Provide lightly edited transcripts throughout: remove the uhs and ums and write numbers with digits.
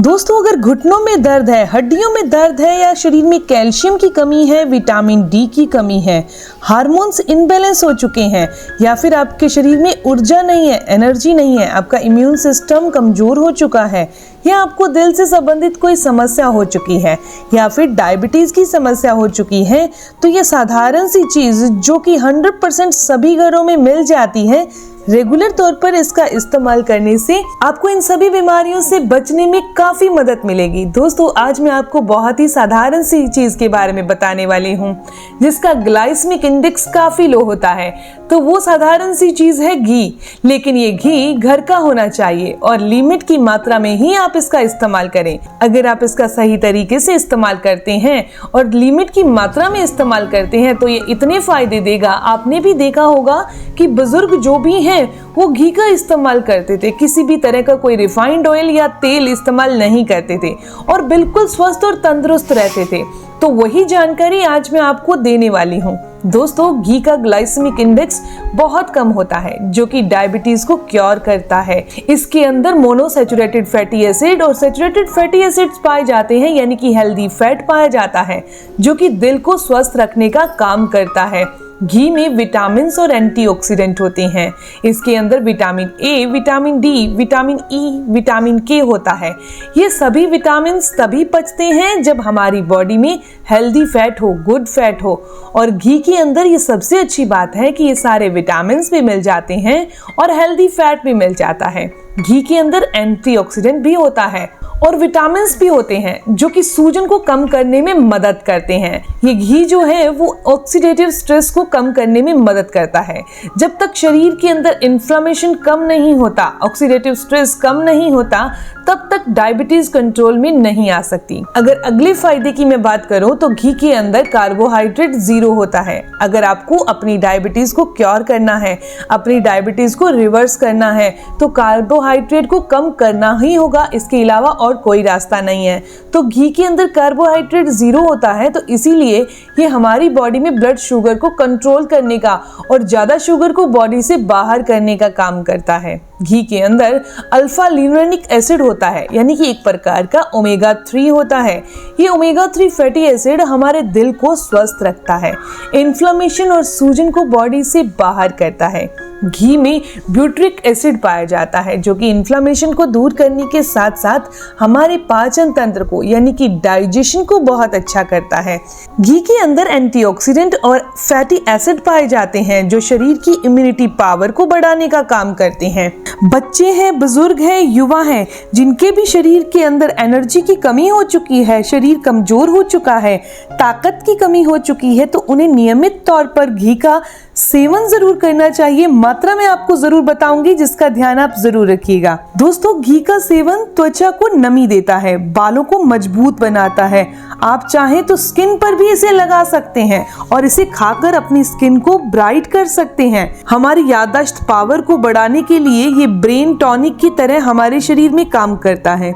दोस्तों, अगर घुटनों में दर्द है, हड्डियों में दर्द है या शरीर में कैल्शियम की कमी है, विटामिन डी की कमी है, हार्मोन्स इनबैलेंस हो चुके हैं या फिर आपके शरीर में ऊर्जा नहीं है, एनर्जी नहीं है, आपका इम्यून सिस्टम कमजोर हो चुका है या आपको दिल से संबंधित कोई समस्या हो चुकी है या फिर डायबिटीज की समस्या हो चुकी है, तो ये साधारण सी चीज जो कि 100% सभी घरों में मिल जाती है, रेगुलर तौर पर इसका इस्तेमाल करने से आपको इन सभी बीमारियों से बचने में काफी मदद मिलेगी। दोस्तों, आज मैं आपको बहुत ही साधारण सी चीज के बारे में बताने वाली हूँ जिसका ग्लाइसेमिक इंडेक्स काफी लो होता है। तो वो साधारण सी चीज है घी, लेकिन ये घी घर का होना चाहिए और लिमिट की मात्रा में ही आप इसका इस्तेमाल करें। अगर आप इसका सही तरीके से इस्तेमाल करते हैं और लिमिट की मात्रा में इस्तेमाल करते हैं तो ये इतने फायदे देगा। आपने भी देखा होगा कि बुजुर्ग जो भी हैं वो घी का इस्तेमाल करते थे, किसी भी तरह का कोई रिफाइंड ऑयल या तेल इस्तेमाल नहीं करते थे और बिल्कुल स्वस्थ और तंदुरुस्त रहते थे। तो वही जानकारी आज मैं आपको देने वाली हूँ। दोस्तों, घी का ग्लाइसेमिक इंडेक्स बहुत कम होता है जो कि डायबिटीज को क्योर करता है। इसके अंदर मोनोसैचुरेटेड फैटी एसिड और सैचुरेटेड फैटी एसिड्स पाए जाते हैं, यानी कि हेल्दी फैट पाया जाता है जो कि दिल को स्वस्थ रखने का काम करता है। घी में विटामिन और एंटीऑक्सीडेंट होते हैं। इसके अंदर vitamin A, vitamin D, vitamin E, vitamin के होता है। ये सभी विटामिन तभी पचते हैं जब हमारी बॉडी में हेल्दी फैट हो, गुड फैट हो। और घी के अंदर ये सबसे अच्छी बात है कि ये सारे विटामिन भी मिल जाते हैं और हेल्दी फैट भी मिल जाता है। घी के अंदर एंटीऑक्सीडेंट भी होता है और विटामिन भी होते हैं जो कि सूजन को कम करने में मदद करते हैं। ये घी जो है वो ऑक्सीडेटिव स्ट्रेस को कम करने में मदद करता है। जब तक शरीर के अंदर इन्फ्लेमेशन कम नहीं होता, ऑक्सीडेटिव स्ट्रेस कम नहीं होता, तब तक डायबिटीज कंट्रोल में नहीं आ सकती। अगर अगले फायदे की मैं बात करूं तो घी के अंदर कार्बोहाइड्रेट 0 होता है। अगर आपको अपनी डायबिटीज को क्योर करना है, अपनी डायबिटीज को रिवर्स करना है, तो कार्बोहाइड्रेट को कम करना ही होगा। इसके अलावा और कोई रास्ता नहीं है। तो घी के अंदर कार्बोहाइड्रेट 0 होता है, तो इसीलिए ये हमारी बॉडी में ब्लड शुगर को कंट्रोल करने का और ज्यादा शुगर को बॉडी से बाहर करने का काम करता है। घी के अंदर अल्फा लिनोलेनिक एसिड होता है, यानी कि एक प्रकार का ओमेगा 3 होता है। ये ओमेगा 3 फैटी एसिड हमारे दिल को स्वस्थ रखता है, इन्फ्लेमेशन और सूजन को बॉडी से बाहर करता है। घी में ब्यूट्रिक एसिड पाया जाता है जो कि इन्फ्लेमेशन को दूर करने के साथ साथ हमारे पाचन तंत्र को, यानी कि डाइजेशन को बहुत अच्छा करता है। घी के अंदर एंटीऑक्सीडेंट और फैटी एसिड पाए जाते हैं जो शरीर की इम्यूनिटी पावर को बढ़ाने का काम करते हैं। बच्चे हैं, बुजुर्ग हैं, युवा हैं, जिनके भी शरीर के अंदर एनर्जी की कमी हो चुकी है, शरीर कमजोर हो चुका है, ताकत की कमी हो चुकी है, तो उन्हें नियमित तौर पर घी का सेवन जरूर करना चाहिए। मात्रा में आपको जरूर बताऊंगी जिसका ध्यान आप जरूर रखिएगा। दोस्तों, घी का सेवन त्वचा को नमी देता है, बालों को मजबूत बनाता है। आप चाहें तो स्किन पर भी इसे लगा सकते हैं और इसे खाकर अपनी स्किन को ब्राइट कर सकते हैं। हमारी याददाश्त पावर को बढ़ाने के लिए ये ब्रेन टॉनिक की तरह हमारे शरीर में काम करता है।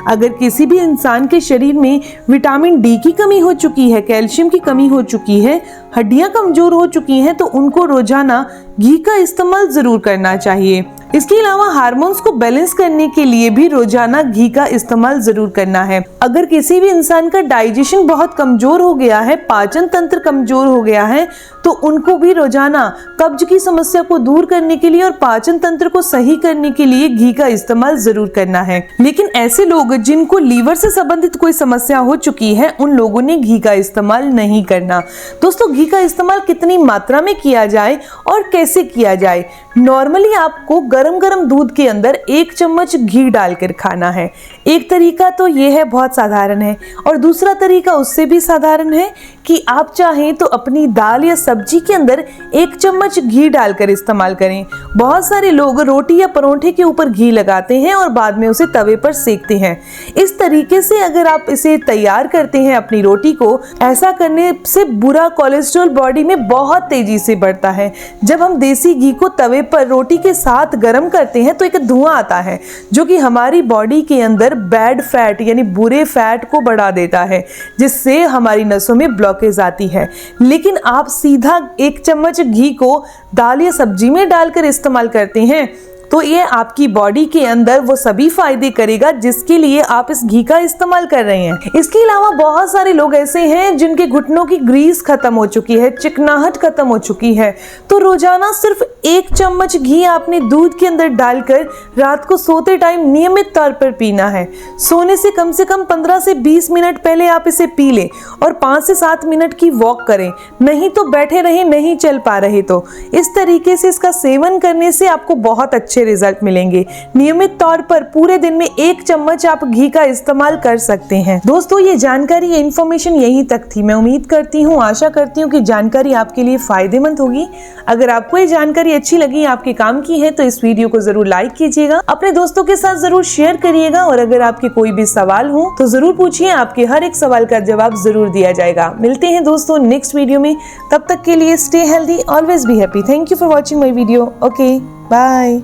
अगर किसी भी इंसान के शरीर में विटामिन डी की कमी हो चुकी है, कैल्शियम की कमी हो चुकी है, हड्डियां कमजोर हो चुकी हैं, तो उनको रोजाना घी का इस्तेमाल जरूर करना चाहिए। इसके अलावा हार्मोन्स को बैलेंस करने के लिए भी रोजाना घी का इस्तेमाल जरूर करना है। अगर किसी भी इंसान का डाइजेशन बहुत कमजोर हो गया है, पाचन तंत्र कमजोर हो गया है, तो उनको भी रोजाना कब्ज की समस्या को दूर करने के लिए और पाचन तंत्र को सही करने के लिए घी का इस्तेमाल जरूर करना है। लेकिन ऐसे लोग जिनको लीवर से संबंधित कोई समस्या हो चुकी है, उन लोगों ने घी का इस्तेमाल नहीं करना। दोस्तों, घी का इस्तेमाल कितनी मात्रा में किया जाए और कैसे किया जाए? नॉर्मली आपको गरम गरम दूध के अंदर 1 चम्मच घी डालकर खाना है। एक तरीका तो ये है, बहुत साधारण है, और दूसरा तरीका उससे भी साधारण है कि आप चाहें तो अपनी दाल या सब्जी के अंदर 1 चम्मच घी डालकर इस्तेमाल करें। बहुत सारे लोग रोटी या परोठे के ऊपर घी लगाते हैं और बाद में उसे तवे पर सेकते हैं। इस तरीके से अगर आप इसे तैयार करते हैं अपनी रोटी को, ऐसा करने से बुरा कोलेस्ट्रॉल बॉडी में बहुत तेजी से बढ़ता है। जब हम देसी घी को तवे पर रोटी के साथ गर्म करते हैं तो एक धुआं आता है जो कि हमारी बॉडी के अंदर बैड फैट यानी बुरे फैट को बढ़ा देता है, जिससे हमारी नसों में ब्लॉकेज आती है। लेकिन आप सीधा 1 चम्मच घी को दाल या सब्जी में डालकर इस्तेमाल करते हैं तो ये आपकी बॉडी के अंदर वो सभी फायदे करेगा जिसके लिए आप इस घी का इस्तेमाल कर रहे हैं। इसके अलावा बहुत सारे लोग ऐसे हैं जिनके घुटनों की ग्रीस खत्म हो चुकी है, चिकनाहट खत्म हो चुकी है, तो रोजाना सिर्फ 1 चम्मच घी आपने दूध के अंदर डालकर रात को सोते टाइम नियमित तौर पर पीना है। सोने से कम 15 से 20 मिनट पहले आप इसे पी लें और 5 से 7 मिनट की वॉक करें, नहीं तो बैठे रहे, नहीं चल पा रहे तो इस तरीके से इसका सेवन करने से आपको बहुत अच्छे रिजल्ट मिलेंगे। नियमित तौर पर पूरे दिन में 1 चम्मच आप घी का इस्तेमाल कर सकते हैं। दोस्तों, ये जानकारी, ये इन्फॉर्मेशन यहीं तक थी। मैं उम्मीद करती हूँ, आशा करती हूँ कि जानकारी आपके लिए फायदेमंद होगी। अगर आपको ये जानकारी अच्छी लगी, आपके काम की है, तो इस वीडियो को जरूर लाइक कीजिएगा, अपने दोस्तों के साथ जरूर शेयर करिएगा और अगर आपके कोई भी सवाल हो तो जरूर पूछिए, आपके हर एक सवाल का जवाब जरूर दिया जाएगा। मिलते हैं दोस्तों नेक्स्ट वीडियो में, तब तक के लिए stay healthy, always be happy. Thank you for watching my video. Okay, bye.